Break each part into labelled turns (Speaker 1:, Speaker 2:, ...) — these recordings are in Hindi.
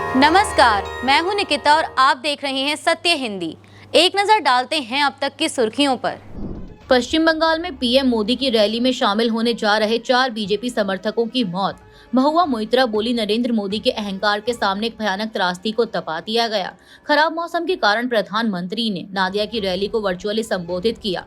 Speaker 1: नमस्कार, मैं हूं निकिता और आप देख रहे हैं सत्य हिंदी। एक नजर डालते हैं अब तक की सुर्खियों पर। पश्चिम बंगाल में पीएम मोदी की रैली में शामिल होने जा रहे 4 बीजेपी समर्थकों की मौत। महुआ मोइत्रा बोली, नरेंद्र मोदी के अहंकार के सामने एक भयानक त्रासदी को तपा दिया गया। खराब मौसम के कारण प्रधानमंत्री ने नादिया की रैली को वर्चुअली संबोधित किया।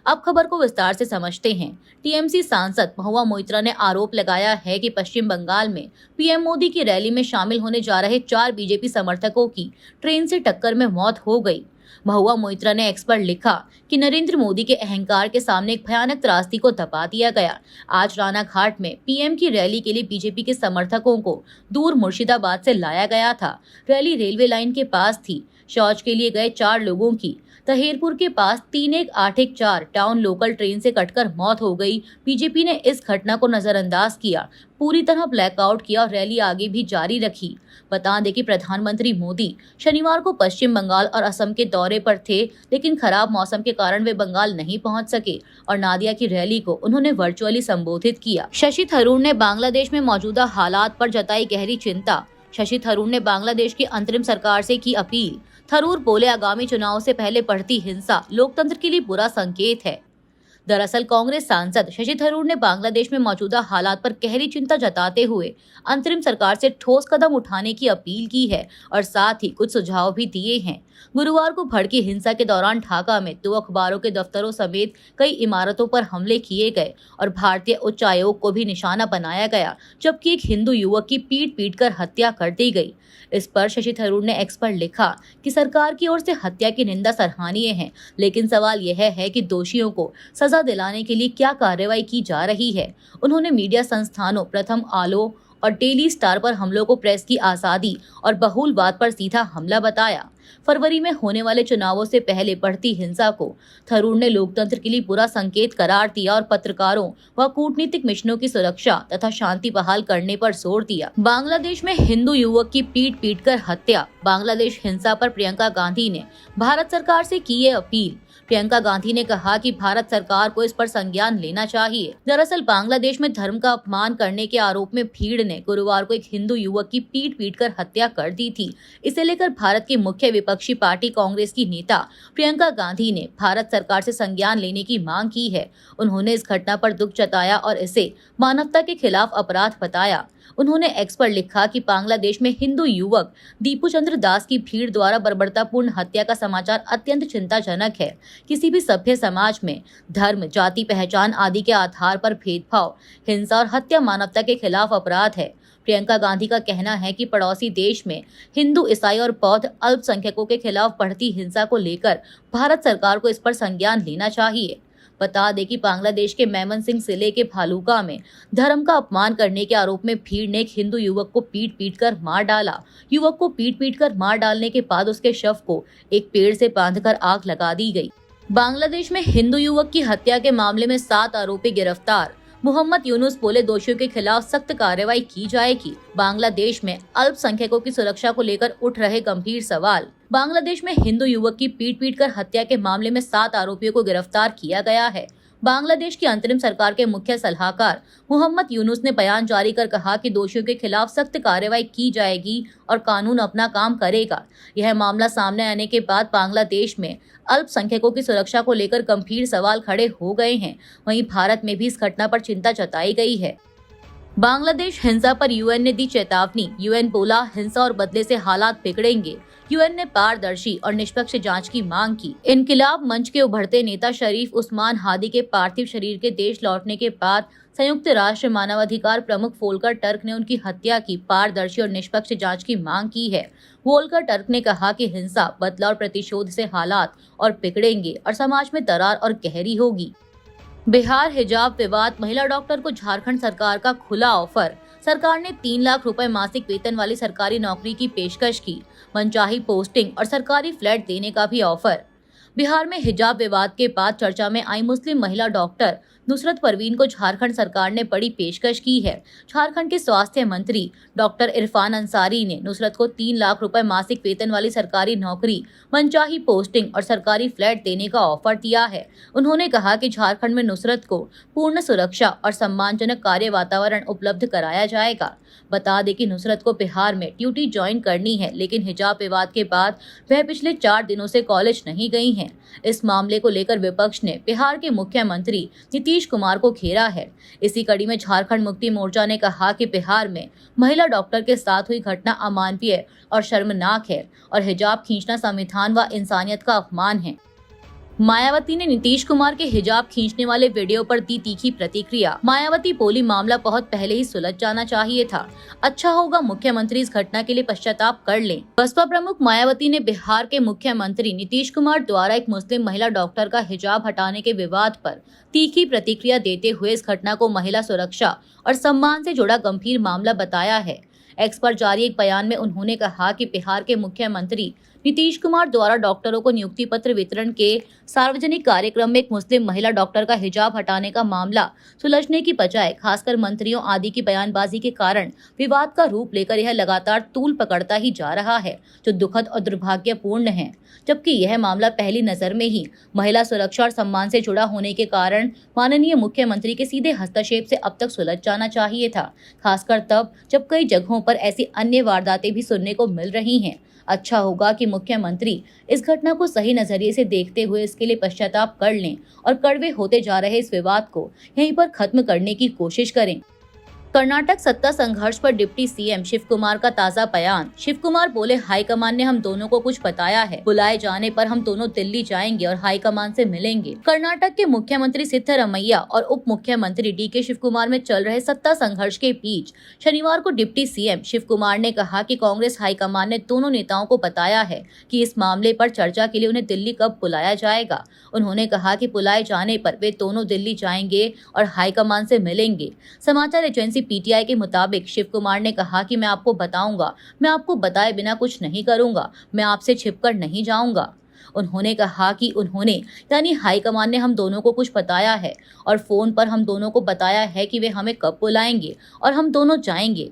Speaker 1: अब खबर को विस्तार से समझते हैं। टीएमसी सांसद महुआ मोइत्रा ने आरोप लगाया है कि पश्चिम बंगाल में पीएम मोदी की रैली में शामिल होने जा रहे 4 बीजेपी समर्थकों की ट्रेन से टक्कर में मौत हो गई। महुआ मोइत्रा ने एक्स पर लिखा कि नरेंद्र मोदी के अहंकार के सामने एक भयानक त्रासदी को दबा दिया गया। आज राना घाट में पीएम की रैली के लिए बीजेपी के समर्थकों को दूर मुर्शिदाबाद से लाया गया था। रैली रेलवे लाइन के पास थी। शौच के लिए गए 4 लोगों की तहेरपुर के पास 31814 टाउन लोकल ट्रेन से कटकर मौत हो गई। बीजेपी ने इस घटना को नजरअंदाज किया, पूरी तरह ब्लैकआउट किया और रैली आगे भी जारी रखी। बता दें कि प्रधानमंत्री मोदी शनिवार को पश्चिम बंगाल और असम के दौरे पर थे, लेकिन खराब मौसम के कारण वे बंगाल नहीं पहुंच सके और नादिया की रैली को उन्होंने वर्चुअली संबोधित किया। शशि थरूर ने बांग्लादेश में मौजूदा हालात पर जताई गहरी चिंता। शशि थरूर ने बांग्लादेश की अंतरिम सरकार से की अपील। थरूर बोले, आगामी चुनाव से पहले बढ़ती हिंसा लोकतंत्र के लिए बुरा संकेत है। दरअसल कांग्रेस सांसद शशि थरूर ने बांग्लादेश में मौजूदा हालात पर गहरी चिंता जताते हुए अंतरिम सरकार से ठोस कदम उठाने की अपील की है और साथ ही कुछ सुझाव भी दिए हैं। गुरुवार को भड़की हिंसा के दौरान ढाका में 2 अखबारों के दफ्तरों समेत कई इमारतों पर हमले किए गए और भारतीय उच्च आयोग को भी निशाना बनाया गया, जबकि एक हिंदू युवक की पीट कर हत्या कर दी गई। इस पर शशि थरूर ने एक्स पर लिखा कि सरकार की ओर से हत्या की निंदा सराहनीय है, लेकिन सवाल यह है कि दोषियों को सजा दिलाने के लिए क्या कार्रवाई की जा रही है। उन्होंने मीडिया संस्थानों प्रथम आलो और डेली स्टार पर हमलों को प्रेस की आजादी और बहुलवाद पर सीधा हमला बताया। फरवरी में होने वाले चुनावों से पहले बढ़ती हिंसा को थरूर ने लोकतंत्र के लिए बुरा संकेत करार दिया और पत्रकारों व कूटनीतिक मिशनों की सुरक्षा तथा शांति बहाल करने पर जोर दिया। बांग्लादेश में हिंदू युवक की पीट कर हत्या। बांग्लादेश हिंसा पर प्रियंका गांधी ने भारत सरकार से की ये अपील। प्रियंका गांधी ने कहा कि भारत सरकार को इस पर संज्ञान लेना चाहिए। दरअसल बांग्लादेश में धर्म का अपमान करने के आरोप में भीड़ ने गुरुवार को एक हिंदू युवक की पीट कर हत्या कर दी थी। इसे लेकर भारत की मुख्य विपक्षी पार्टी कांग्रेस की नेता प्रियंका गांधी ने भारत सरकार से संज्ञान लेने की मांग की है। उन्होंने इस घटना पर दुख जताया और इसे मानवता के खिलाफ अपराध बताया। उन्होंने एक्स पर लिखा कि बांग्लादेश में हिंदू युवक दीपू चंद्र दास की भीड़ द्वारा बर्बरतापूर्ण हत्या का समाचार अत्यंत चिंताजनक है। किसी भी सभ्य समाज में धर्म, जाति, पहचान आदि के आधार पर भेदभाव, हिंसा और हत्या मानवता के खिलाफ अपराध है। प्रियंका गांधी का कहना है कि पड़ोसी देश में हिंदू, ईसाई और बौद्ध अल्पसंख्यकों के खिलाफ बढ़ती हिंसा को लेकर भारत सरकार को इस पर संज्ञान लेना चाहिए। बता दें कि बांग्लादेश के मेमनसिंह जिले के भालुका में धर्म का अपमान करने के आरोप में भीड़ ने एक हिंदू युवक को पीट कर मार डाला। युवक को पीट कर मार डालने के बाद उसके शव को एक पेड़ से बांधकर आग लगा दी गई। बांग्लादेश में हिंदू युवक की हत्या के मामले में 7 आरोपी गिरफ्तार। मोहम्मद यूनुस बोले, दोषियों के खिलाफ सख्त कार्रवाई की जाएगी। बांग्लादेश में अल्पसंख्यकों की सुरक्षा को लेकर उठ रहे गंभीर सवाल। बांग्लादेश में हिंदू युवक की पीट कर हत्या के मामले में 7 आरोपियों को गिरफ्तार किया गया है। बांग्लादेश की अंतरिम सरकार के मुख्य सलाहकार मोहम्मद यूनुस ने बयान जारी कर कहा कि दोषियों के खिलाफ सख्त कार्रवाई की जाएगी और कानून अपना काम करेगा। यह मामला सामने आने के बाद बांग्लादेश में अल्पसंख्यकों की सुरक्षा को लेकर गंभीर सवाल खड़े हो गए हैं। वहीं भारत में भी इस घटना पर चिंता जताई गई है। बांग्लादेश हिंसा पर यूएन ने दी चेतावनी। यूएन बोला, हिंसा और बदले से हालात बिगड़ेंगे। यूएन ने पारदर्शी और निष्पक्ष जांच की मांग की। इनकिलाब मंच के उभरते नेता शरीफ उस्मान हादी के पार्थिव शरीर के देश लौटने के बाद संयुक्त राष्ट्र मानवाधिकार प्रमुख वोल्कर टर्क ने उनकी हत्या की पारदर्शी और निष्पक्ष जांच की मांग की है। वोल्कर टर्क ने कहा कि हिंसा, बदला और प्रतिशोध से हालात और बिगड़ेंगे और समाज में दरार और गहरी होगी। बिहार हिजाब विवाद, महिला डॉक्टर को झारखंड सरकार का खुला ऑफर। सरकार ने 3 लाख रुपए मासिक वेतन वाली सरकारी नौकरी की पेशकश की। मनचाही पोस्टिंग और सरकारी फ्लैट देने का भी ऑफर। बिहार में हिजाब विवाद के बाद चर्चा में आई मुस्लिम महिला डॉक्टर नुसरत परवीन को झारखंड सरकार ने बड़ी पेशकश की है। झारखंड के स्वास्थ्य मंत्री डॉक्टर इरफान अंसारी ने नुसरत को 3 लाख रुपए मासिक वेतन वाली सरकारी नौकरी, मनचाही पोस्टिंग और सरकारी फ्लैट देने का ऑफर दिया है। उन्होंने कहा कि झारखंड में नुसरत को पूर्ण सुरक्षा और सम्मानजनक कार्य वातावरण उपलब्ध कराया जाएगा। बता दें कि नुसरत को बिहार में ड्यूटी ज्वाइन करनी है, लेकिन हिजाब विवाद के बाद वह पिछले 4 दिनों से कॉलेज नहीं गई हैं। इस मामले को लेकर विपक्ष ने बिहार के मुख्यमंत्री नीतीश कुमार को घेरा है। इसी कड़ी में झारखंड मुक्ति मोर्चा ने कहा कि बिहार में महिला डॉक्टर के साथ हुई घटना अमानवीय और शर्मनाक है और हिजाब खींचना संविधान व इंसानियत का अपमान है। मायावती ने नीतीश कुमार के हिजाब खींचने वाले वीडियो पर दी तीखी प्रतिक्रिया। मायावती बोली, मामला बहुत पहले ही सुलझ जाना चाहिए था। अच्छा होगा मुख्यमंत्री इस घटना के लिए पश्चाताप कर लें। बसपा प्रमुख मायावती ने बिहार के मुख्यमंत्री नीतीश कुमार द्वारा एक मुस्लिम महिला डॉक्टर का हिजाब हटाने के विवाद पर तीखी प्रतिक्रिया देते हुए इस घटना को महिला सुरक्षा और सम्मान से जुड़ा गंभीर मामला बताया है। एक्स पर जारी एक बयान में उन्होंने कहा कि बिहार के मुख्यमंत्री नीतीश कुमार द्वारा डॉक्टरों को नियुक्ति पत्र वितरण के सार्वजनिक कार्यक्रम में एक मुस्लिम महिला डॉक्टर का हिजाब हटाने का मामला सुलझने की बजाय खासकर मंत्रियों आदि की बयानबाजी के कारण विवाद का रूप लेकर यह लगातार तूल पकड़ता ही जा रहा है, जो दुखद और दुर्भाग्यपूर्ण है। जबकि यह मामला पहली नजर में ही महिला सुरक्षा और सम्मान से जुड़ा होने के कारण माननीय मुख्यमंत्री के सीधे हस्तक्षेप से अब तक सुलझ जाना चाहिए था, खासकर तब जब कई जगहों पर ऐसी अन्य वारदातें भी सुनने को मिल रही हैं। अच्छा होगा कि मुख्यमंत्री इस घटना को सही नजरिए से देखते हुए इसके लिए पश्चाताप कर लें और कड़वे होते जा रहे इस विवाद को यहीं पर खत्म करने की कोशिश करें। कर्नाटक सत्ता संघर्ष पर डिप्टी सीएम शिव कुमार का ताजा बयान। शिव कुमार बोले, हाईकमान ने हम दोनों को कुछ बताया है। बुलाए जाने पर हम दोनों दिल्ली जाएंगे और हाईकमान से मिलेंगे। कर्नाटक के मुख्यमंत्री सिद्धरमैया और उप मुख्यमंत्री डीके शिव कुमार में चल रहे सत्ता संघर्ष के बीच शनिवार को डिप्टी सीएम शिव कुमार ने कहा कि कांग्रेस हाईकमान ने दोनों नेताओं को बताया है कि इस मामले पर चर्चा के लिए उन्हें दिल्ली कब बुलाया जाएगा। उन्होंने कहा कि बुलाए जाने पर वे दोनों दिल्ली जाएंगे और हाईकमान से मिलेंगे। समाचार एजेंसी पीटीआई के मुताबिक शिव कुमार ने कहा कि मैं आपको बताऊंगा, मैं आपको बताए बिना कुछ नहीं करूंगा, मैं आपसे छिपकर नहीं जाऊंगा। उन्होंने कहा कि उन्होंने यानी हाईकमान ने हम दोनों को कुछ बताया है और फोन पर हम दोनों को बताया है कि वे हमें कब बुलाएंगे और हम दोनों जाएंगे।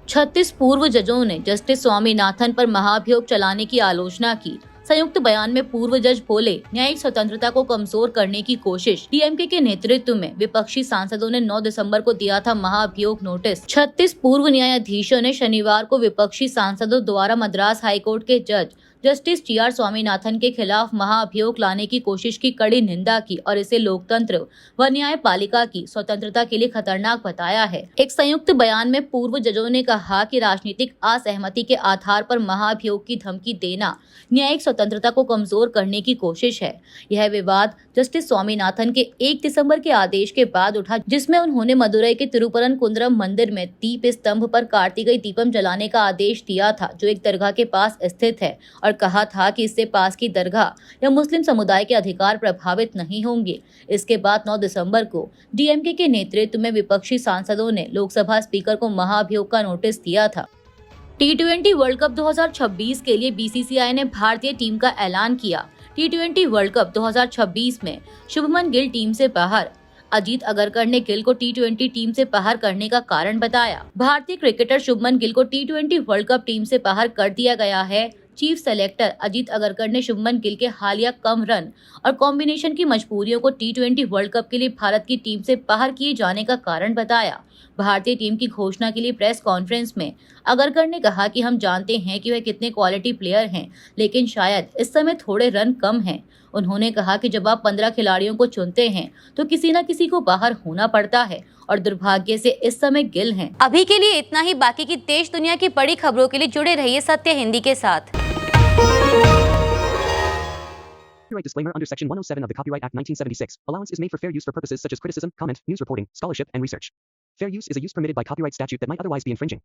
Speaker 1: 36 पूर्व जजों ने जस्टिस स्वामीनाथन पर महाभियोग चलाने की आलोचना की। संयुक्त बयान में पूर्व जज बोले, न्यायिक स्वतंत्रता को कमजोर करने की कोशिश। डीएमके के नेतृत्व में विपक्षी सांसदों ने 9 दिसंबर को दिया था महाभियोग नोटिस। 36 पूर्व न्यायाधीशों ने शनिवार को विपक्षी सांसदों द्वारा मद्रास हाईकोर्ट के जज जस्टिस टीआर स्वामीनाथन के खिलाफ महाअभियोग लाने की कोशिश की कड़ी निंदा की और इसे लोकतंत्र व न्यायपालिका की स्वतंत्रता के लिए खतरनाक बताया है। एक संयुक्त बयान में पूर्व जजों ने कहा कि राजनीतिक असहमति के आधार पर महाअभियोग की धमकी देना न्यायिक स्वतंत्रता को कमजोर करने की कोशिश है। यह विवाद जस्टिस स्वामीनाथन के 1 दिसंबर के आदेश के बाद उठा, जिसमें उन्होंने मदुरई के तिरुपरन कुंद्रम मंदिर में दीप स्तंभ पर कार्तिकेय दीपम जलाने का आदेश दिया था, जो एक दरगाह के पास स्थित है, और कहा था कि इससे पास की दरगाह या मुस्लिम समुदाय के अधिकार प्रभावित नहीं होंगे। इसके बाद 9 दिसंबर को डीएमके के नेतृत्व में विपक्षी सांसदों ने लोकसभा स्पीकर को महाअभियोग का नोटिस दिया था। T20 वर्ल्ड कप 2026 के लिए बीसीसीआई ने भारतीय टीम का ऐलान किया। T20 वर्ल्ड कप 2026 में शुभमन गिल टीम से बाहर। अजीत अगरकर ने गिल को T20 टीम से बाहर करने का कारण बताया। भारतीय क्रिकेटर शुभमन गिल को T20 वर्ल्ड कप टीम से बाहर कर दिया गया है। चीफ सेलेक्टर अजीत अगरकर ने शुभमन गिल के हालिया कम रन और कॉम्बिनेशन की मजबूरियों को T20 वर्ल्ड कप के लिए भारत की टीम से बाहर किए जाने का कारण बताया। भारतीय टीम की घोषणा के लिए प्रेस कॉन्फ्रेंस में अगरकर ने कहा कि हम जानते हैं कि वह कितने क्वालिटी प्लेयर हैं, लेकिन शायद इस समय थोड़े रन कम हैं। उन्होंने कहा कि जब आप 15 खिलाड़ियों को चुनते हैं तो किसी न किसी को बाहर होना पड़ता है और दुर्भाग्य से इस समय गिल हैं। अभी के लिए इतना ही। बाकी की देश दुनिया की बड़ी खबरों के लिए जुड़े रहिए सत्य हिंदी के साथ।
Speaker 2: Copyright disclaimer under Section 107 of the Copyright Act 1976. Allowance is made for fair use for purposes such as criticism, comment, news reporting, scholarship, and research. Fair use is a use permitted by copyright statute that might otherwise be infringing.